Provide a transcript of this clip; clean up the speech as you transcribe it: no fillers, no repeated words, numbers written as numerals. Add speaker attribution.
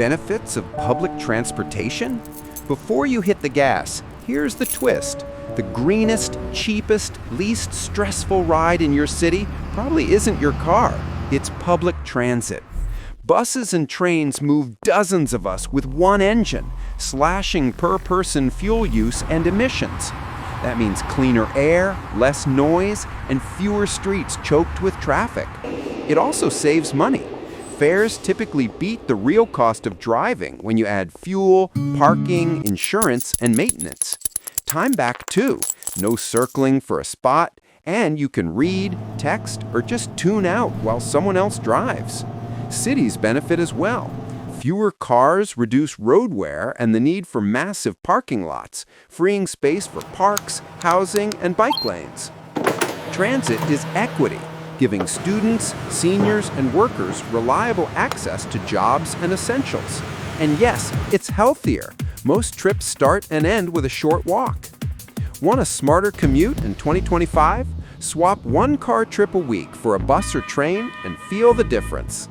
Speaker 1: benefits of public transportation? Before you hit the gas, here's the twist. The greenest, cheapest, least stressful ride in your city probably isn't your car. It's public transit. Buses and trains move dozens of us with one engine, slashing per-person fuel use and emissions. That means cleaner air, less noise, and fewer streets choked with traffic. It also saves money. Fares typically beat the real cost of driving when you add fuel, parking, insurance, and maintenance. Time back too. No circling for a spot, and you can read, text, or just tune out while someone else drives. Cities benefit as well. Fewer cars reduce road wear and the need for massive parking lots, freeing space for parks, housing, and bike lanes. Transit is equity, giving students, seniors, and workers reliable access to jobs and essentials. And yes, it's healthier. Most trips start and end with a short walk. Want a smarter commute in 2025? Swap one car trip a week for a bus or train and feel the difference.